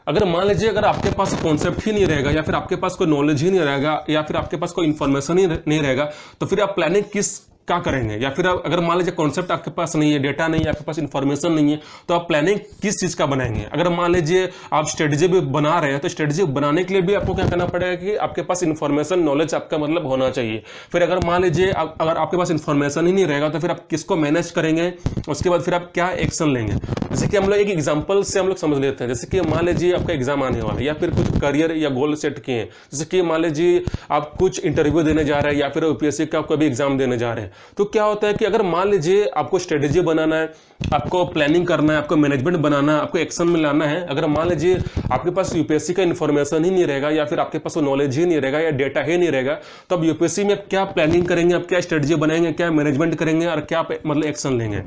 अगर मान लीजिए अगर आपके पास कॉन्सेप्ट ही नहीं रहेगा या फिर आपके पास कोई नॉलेज ही नहीं रहेगा या फिर आपके पास कोई इन्फॉर्मेशन ही नहीं रहेगा, तो फिर आप प्लानिंग किस क्या करेंगे? या फिर अगर मान लीजिए कॉन्सेप्ट आपके पास नहीं है, डेटा नहीं है, आपके पास इन्फॉर्मेशन नहीं है, तो आप प्लानिंग किस चीज़ का बनाएंगे? अगर मान लीजिए आप स्ट्रेटजी भी बना रहे हैं, तो स्ट्रेटजी बनाने के लिए भी आपको क्या करना पड़ेगा कि आपके पास इन्फॉर्मेशन नॉलेज आपका मतलब होना चाहिए। फिर अगर मान लीजिए अगर आपके पास इन्फॉर्मेशन ही नहीं रहेगा, तो फिर आप किसको मैनेज करेंगे? उसके बाद फिर आप क्या एक्शन लेंगे? जैसे कि हम लोग एक एग्जाम्पल से हम लोग समझ लेते हैं। जैसे कि मान लीजिए आपका एग्जाम आने वाला है या फिर कुछ करियर या गोल सेट किए हैं। जैसे कि मान लीजिए आप कुछ इंटरव्यू देने जा रहे हैं या फिर यूपीएससी का कोई भी एग्जाम देने जा रहे हैं, तो क्या होता है कि अगर मान लीजिए आपको स्ट्रेटेजी बनाना है, आपको प्लानिंग करना है, आपको मैनेजमेंट बनाना है, आपको एक्शन में लाना है, अगर मान लीजिए आपके पास यूपीएससी का इन्फॉर्मेशन ही नहीं रहेगा या फिर आपके पास वो नॉलेज ही नहीं रहेगा या डेटा ही नहीं रहेगा, तो अब यूपीएससी में क्या प्लानिंग करेंगे, आप क्या स्ट्रेटेजी बनाएंगे, क्या मैनेजमेंट करेंगे और क्या मतलब एक्शन लेंगे?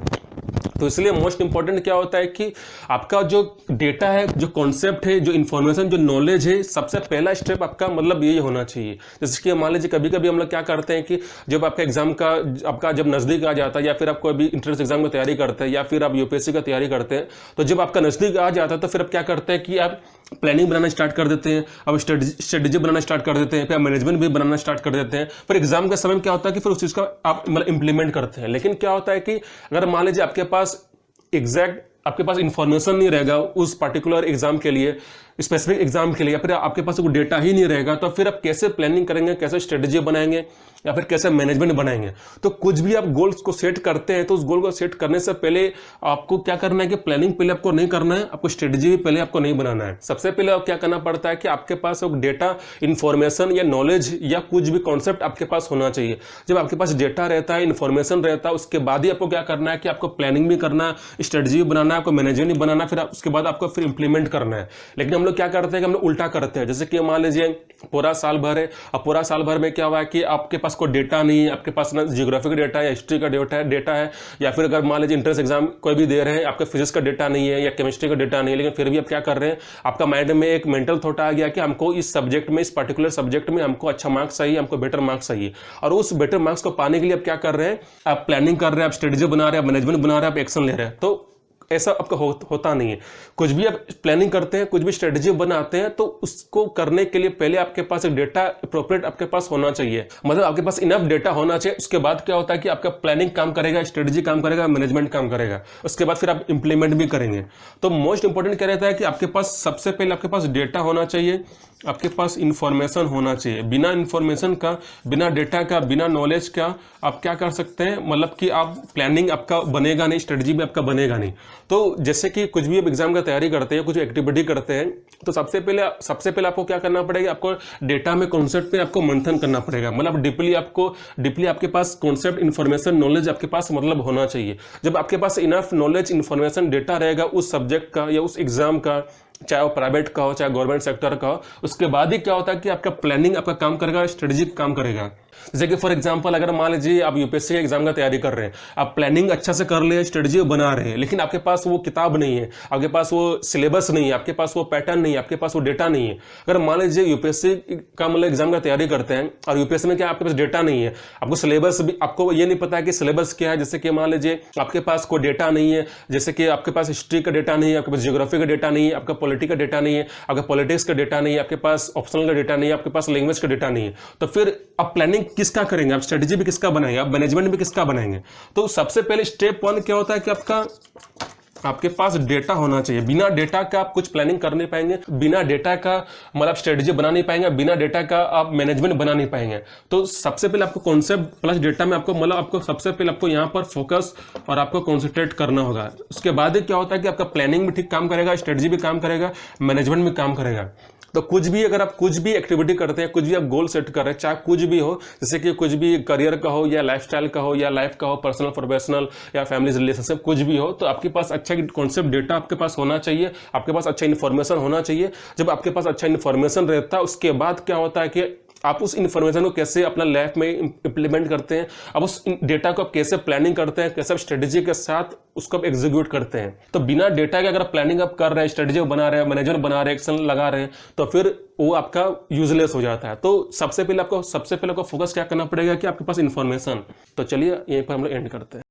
तो इसलिए मोस्ट इंपॉर्टेंट क्या होता है कि आपका जो डेटा है, जो कॉन्सेप्ट है, जो इन्फॉर्मेशन, जो नॉलेज है, सबसे पहला स्टेप आपका मतलब यही होना चाहिए। जैसे कि मान लीजिए कभी कभी हम लोग क्या करते हैं कि जब आपका एग्जाम का आपका जब नज़दीक आ जाता है या फिर आप कोई भी इंट्रेंस एग्जाम की तैयारी करते हैं या फिर आप यूपीएससी का तैयारी करते हैं, तो जब आपका नज़दीक आ जाता है तो फिर आप क्या करते हैं कि आप प्लानिंग बनाना स्टार्ट कर देते हैं, अब स्ट्रेटेजी बनाना स्टार्ट कर देते हैं, फिर मैनेजमेंट भी बनाना स्टार्ट कर देते हैं। फिर एग्जाम के समय में क्या होता है कि फिर उस चीज़ का आप मतलब इंप्लीमेंट करते हैं। लेकिन क्या होता है कि अगर मान लीजिए आपके पास एग्जैक्ट आपके पास इंफॉर्मेशन नहीं रहेगा उस पर्टिकुलर एग्जाम के लिए, स्पेसिफिक एग्जाम के लिए, या फिर आपके पास कोई डेटा ही नहीं रहेगा, तो फिर आप कैसे प्लानिंग करेंगे, कैसे स्ट्रेटेजी बनाएंगे या फिर कैसे मैनेजमेंट बनाएंगे? तो कुछ भी आप गोल्स को सेट करते हैं तो उस गोल को सेट करने से पहले आपको क्या करना है कि प्लानिंग पहले आपको नहीं करना है, आपको स्ट्रेटेजी भी पहले आपको नहीं बनाना है। सबसे पहले आप क्या करना पड़ता है कि आपके पास एक डेटा, इंफॉर्मेशन या नॉलेज या कुछ भी कॉन्सेप्ट आपके पास होना चाहिए। जब आपके पास डेटा रहता है, इन्फॉर्मेशन रहता है, उसके बाद ही आपको क्या करना है कि आपको प्लानिंग भी करना, स्ट्रेटेजी भी बनाना है, आपको मैनेजमेंट भी बनाना, फिर उसके बाद आपको फिर इंप्लीमेंट करना है। लेकिन हम लोग क्या करते हैं कि हम लोग उल्टा करते हैं। जैसे कि मान लीजिए पूरा साल भर है, अब पूरा साल भर में क्या हुआ है कि आपके पास कोई डेटा नहीं है, आपके पास ना जियोग्राफी का डेटा है, हिस्ट्री का डेटा है, या फिर अगर मान लीजिए इंट्रेंस एग्जाम कोई भी दे रहे हैं, आपका फिजिक्स का डेटा नहीं है या केमिस्ट्री का डेटा नहीं है, लेकिन फिर भी आप क्या कर रहे हैं, आपका माइंड में एक मेंटल थॉट आ गया कि हमको इस सब्जेक्ट में, इस पर्टिकुलर सब्जेक्ट में हमको अच्छा मार्क्स चाहिए, हमको बेटर मार्क्स चाहिए। और उस बेटर मार्क्स को पाने के लिए आप क्या कर रहे हैं, आप प्लानिंग कर रहे हैं, आप स्ट्रेटेजी बना रहे हैं, मैनेजमेंट बना रहे हैं, आप एक्शन ले रहे हैं। तो ऐसा आपका होता नहीं है। कुछ भी आप प्लानिंग करते हैं, कुछ भी स्ट्रेटेजी बनाते हैं, तो उसको करने के लिए पहले आपके पास एक डेटा अप्रोप्रिएट आपके पास होना चाहिए, मतलब आपके पास इनफ डेटा होना चाहिए। उसके बाद क्या होता है कि आपका प्लानिंग काम करेगा, स्ट्रेटेजी काम करेगा, मैनेजमेंट काम करेगा, उसके बाद फिर आप इंप्लीमेंट भी करेंगे। तो मोस्ट इंपॉर्टेंट क्या रहता है कि आपके पास सबसे पहले आपके पास डेटा होना चाहिए, आपके पास इंफॉर्मेशन होना चाहिए। बिना इंफॉर्मेशन का, बिना डेटा का, बिना नॉलेज का आप क्या कर सकते हैं, मतलब कि आप प्लानिंग आपका बनेगा नहीं, स्ट्रेटजी भी आपका बनेगा नहीं। तो जैसे कि कुछ भी आप एग्जाम का तैयारी करते हैं, कुछ एक्टिविटी करते हैं, तो सबसे पहले आपको क्या करना पड़ेगा, आपको डेटा में कॉन्सेप्ट पे आपको मंथन करना पड़ेगा। मतलब डीपली आपके पास कॉन्सेप्ट, इन्फॉर्मेशन, नॉलेज आपके पास मतलब होना चाहिए। जब आपके पास इनफ नॉलेज, इन्फॉर्मेशन, डेटा रहेगा उस सब्जेक्ट का या उस एग्जाम का, चाहे वो प्राइवेट का हो चाहे गवर्नमेंट सेक्टर का हो, उसके बाद ही क्या होता है कि आपका प्लानिंग आपका काम करेगा, स्ट्रेटेजी काम करेगा। जैसे कि फॉर एग्जांपल अगर मान लीजिए आप यूपीएससी के एग्जाम का तैयारी कर रहे हैं, आप प्लानिंग अच्छा से कर ले, स्ट्रेटेजी बना रहे हैं, लेकिन आपके पास वो किताब नहीं है, आपके पास वो सिलेबस नहीं है, आपके पास वो पैटर्न नहीं है, आपके पास वो डेटा नहीं है। अगर मान लीजिए यूपीएससी का मतलब एग्जाम का तैयारी करते हैं और यूपीएससी में क्या आपके पास डेटा नहीं है, आपको सिलेबस भी, आपको ये नहीं पता है कि सिलेबस क्या है। जैसे कि मान लीजिए आपके पास कोई डेटा नहीं है, जैसे कि आपके पास हिस्ट्री का डेटा नहीं है, आपके पास जियोग्राफी का डेटा नहीं है, आपका पॉलिटी का डेटा नहीं है, आपका पॉलिटिक्स का डेटा नहीं है, आपके पास ऑप्शनल का डेटा नहीं है, आपके पास लैंग्वेज का डेटा नहीं है, तो फिर आप प्लानिंग किसका करेंगे, आप स्ट्रेटेजी भी किसका बनाएंगे, आप मैनेजमेंट भी किसका बनाएंगे? तो सबसे पहले स्टेप 1 क्या होता है कि आपके पास डेटा होना चाहिए। बिना डेटा का आप कुछ प्लानिंग कर नहीं पाएंगे, बिना डेटा का मतलब स्ट्रेटेजी बना नहीं पाएंगे, बिना डेटा का आप मैनेजमेंट बना नहीं पाएंगे। तो सबसे पहले आपको कॉन्सेप्ट प्लस डेटा में आपको सबसे पहले आपको यहाँ पर फोकस और आपको कॉन्सेंट्रेट करना होगा। उसके बाद क्या होता है कि आपका प्लानिंग भी ठीक काम करेगा, स्ट्रेटेजी भी काम करेगा, मैनेजमेंट भी काम करेगा। तो कुछ भी अगर आप कुछ भी एक्टिविटी करते हैं, कुछ भी आप गोल सेट कर रहे हैं, चाहे कुछ भी हो, जैसे कि कुछ भी करियर का हो या लाइफस्टाइल का हो या लाइफ का हो, पर्सनल, प्रोफेशनल या फैमिली रिलेशनशिप, कुछ भी हो, तो आपके पास अच्छा कॉन्सेप्ट डेटा आपके पास होना चाहिए, आपके पास अच्छा इन्फॉर्मेशन होना चाहिए। जब आपके पास अच्छा इन्फॉर्मेशन रहता है, उसके बाद क्या होता है कि आप उस इन्फॉर्मेशन को कैसे अपना लाइफ में इंप्लीमेंट करते हैं, अब उस डेटा को आप कैसे प्लानिंग करते हैं, कैसे आप स्ट्रेटेजी के साथ उसको आप एग्जीक्यूट करते हैं। तो बिना डेटा के अगर प्लानिंग आप कर रहे हैं, स्ट्रेटेजी बना रहे हैं, मैनेजमेंट बना रहे हैं, एक्शन लगा रहे हैं, तो फिर वो आपका यूजलेस हो जाता है। तो सबसे पहले आपको फोकस क्या करना पड़ेगा कि आपके पास इन्फॉर्मेशन। तो चलिए यहीं पर हम लोग एंड करते हैं।